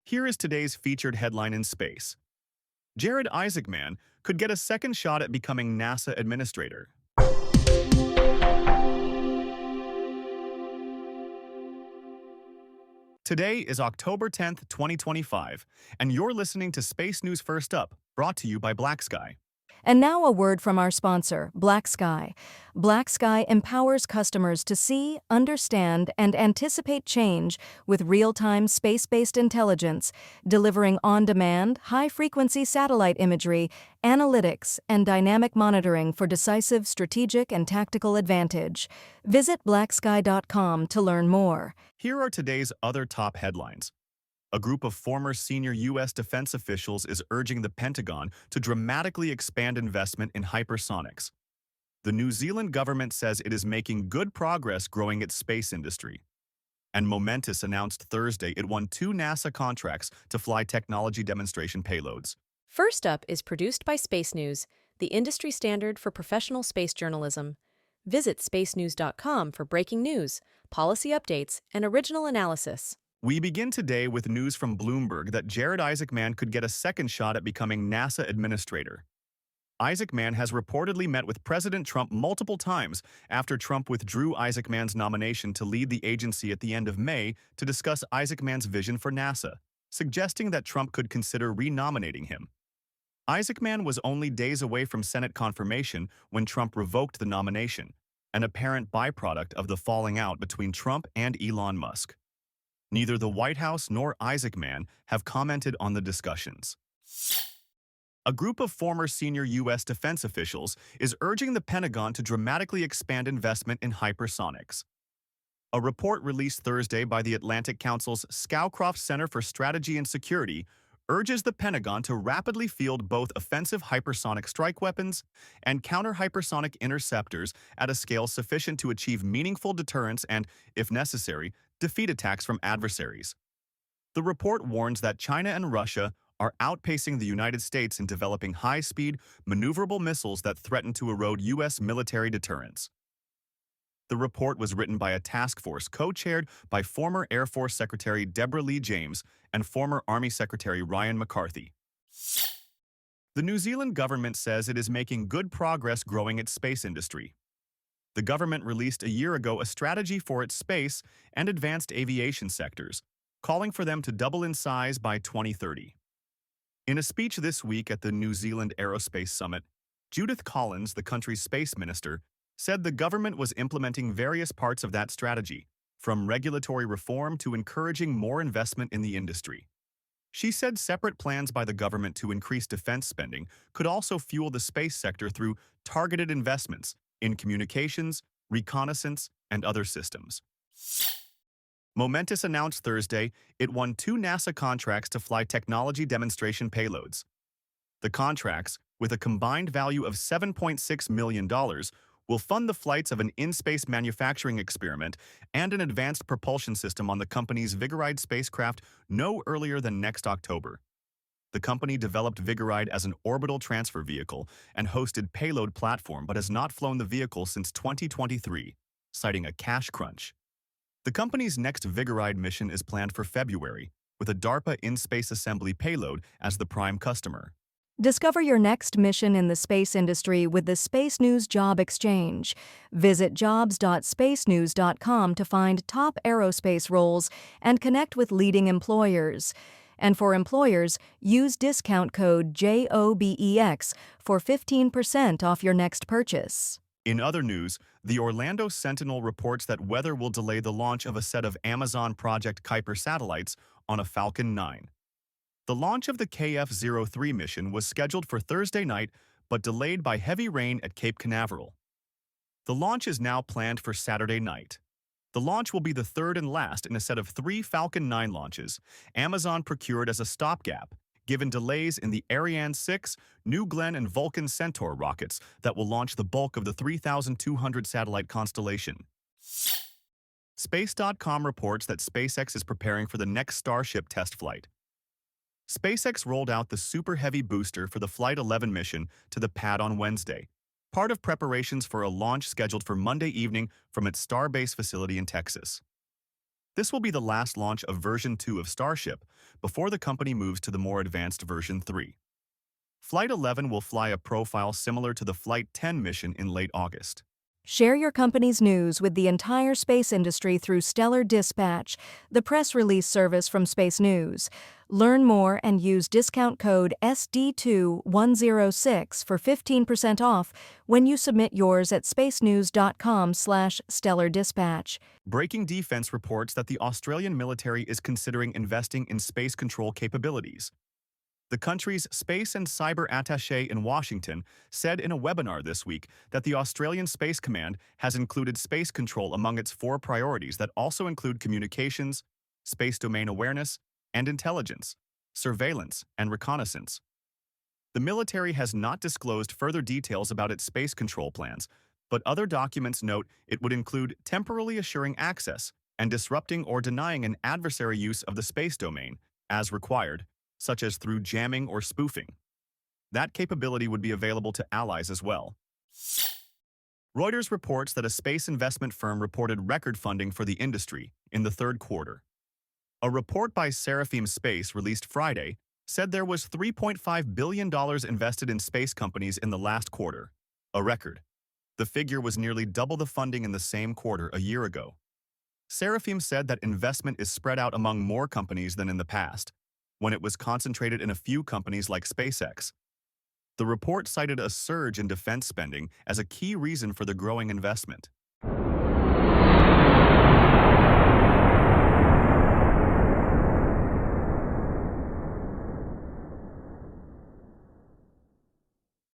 Here is today's featured headline in space. Jared Isaacman could get a second shot at becoming NASA administrator. Today is October 10th, 2025, and you're listening to Space News First Up, brought to you by Black Sky. And now a word from our sponsor, Black Sky. Black Sky empowers customers to see, understand, and anticipate change with real-time space-based intelligence, delivering on-demand, high-frequency satellite imagery, analytics, and dynamic monitoring for decisive strategic and tactical advantage. Visit blacksky.com to learn more. Here are today's other top headlines. A group of former senior U.S. defense officials is urging the Pentagon to dramatically expand investment in hypersonics. The New Zealand government says it is making good progress growing its space industry. And Momentus announced Thursday it won 2 NASA contracts to fly technology demonstration payloads. First Up is produced by Space News, the industry standard for professional space journalism. Visit spacenews.com for breaking news, policy updates, and original analysis. We begin today with news from Bloomberg that Jared Isaacman could get a second shot at becoming NASA administrator. Isaacman has reportedly met with President Trump multiple times after Trump withdrew Isaacman's nomination to lead the agency at the end of May to discuss Isaacman's vision for NASA, suggesting that Trump could consider renominating him. Isaacman was only days away from Senate confirmation when Trump revoked the nomination, an apparent byproduct of the falling out between Trump and Elon Musk. Neither the White House nor Isaacman have commented on the discussions. A group of former senior U.S. defense officials is urging the Pentagon to dramatically expand investment in hypersonics. A report released Thursday by the Atlantic Council's Scowcroft Center for Strategy and Security urges the Pentagon to rapidly field both offensive hypersonic strike weapons and counter-hypersonic interceptors at a scale sufficient to achieve meaningful deterrence and, if necessary, defeat attacks from adversaries. The report warns that China and Russia are outpacing the United States in developing high-speed, maneuverable missiles that threaten to erode U.S. military deterrence. The report was written by a task force co-chaired by former Air Force Secretary Deborah Lee James and former Army Secretary Ryan McCarthy. The New Zealand government says it is making good progress growing its space industry. The government released a year ago a strategy for its space and advanced aviation sectors, calling for them to double in size by 2030. In a speech this week at the New Zealand Aerospace Summit, Judith Collins, the country's space minister, said the government was implementing various parts of that strategy, from regulatory reform to encouraging more investment in the industry. She said separate plans by the government to increase defense spending could also fuel the space sector through targeted investments in communications, reconnaissance, and other systems. Momentus announced Thursday it won 2 NASA contracts to fly technology demonstration payloads. The contracts, with a combined value of $7.6 million, will fund the flights of an in-space manufacturing experiment and an advanced propulsion system on the company's Vigoride spacecraft no earlier than next October. The company developed Vigoride as an orbital transfer vehicle and hosted payload platform but has not flown the vehicle since 2023, citing a cash crunch. The company's next Vigoride mission is planned for February, with a DARPA in-space assembly payload as the prime customer. Discover your next mission in the space industry with the Space News Job Exchange. Visit jobs.spacenews.com to find top aerospace roles and connect with leading employers. And for employers, use discount code JOBEX for 15% off your next purchase. In other news, the Orlando Sentinel reports that weather will delay the launch of a set of Amazon Project Kuiper satellites on a Falcon 9. The launch of the KF-03 mission was scheduled for Thursday night, but delayed by heavy rain at Cape Canaveral. The launch is now planned for Saturday night. The launch will be the third and last in a set of 3 Falcon 9 launches Amazon procured as a stopgap, given delays in the Ariane 6, New Glenn, and Vulcan Centaur rockets that will launch the bulk of the 3,200 satellite constellation. Space.com reports that SpaceX is preparing for the next Starship test flight. SpaceX rolled out the Super Heavy booster for the Flight 11 mission to the pad on Wednesday, part of preparations for a launch scheduled for Monday evening from its Starbase facility in Texas. This will be the last launch of version 2 of Starship before the company moves to the more advanced version 3. Flight 11 will fly a profile similar to the Flight 10 mission in late August. Share your company's news with the entire space industry through Stellar Dispatch, the press release service from Space News. Learn more and use discount code SD2106 for 15% off when you submit yours at spacenews.com/Stellar Dispatch. Breaking Defense reports that the Australian military is considering investing in space control capabilities. The country's space and cyber attaché in Washington said in a webinar this week that the Australian Space Command has included space control among its 4 priorities that also include communications, space domain awareness, and intelligence, surveillance, and reconnaissance. The military has not disclosed further details about its space control plans, but other documents note it would include temporarily assuring access and disrupting or denying an adversary use of the space domain, as required, such as through jamming or spoofing. That capability would be available to allies as well. Reuters reports that a space investment firm reported record funding for the industry in the third quarter. A report by Seraphim Space released Friday said there was $3.5 billion invested in space companies in the last quarter, a record. The figure was nearly double the funding in the same quarter a year ago. Seraphim said that investment is spread out among more companies than in the past, when it was concentrated in a few companies like SpaceX. The report cited a surge in defense spending as a key reason for the growing investment.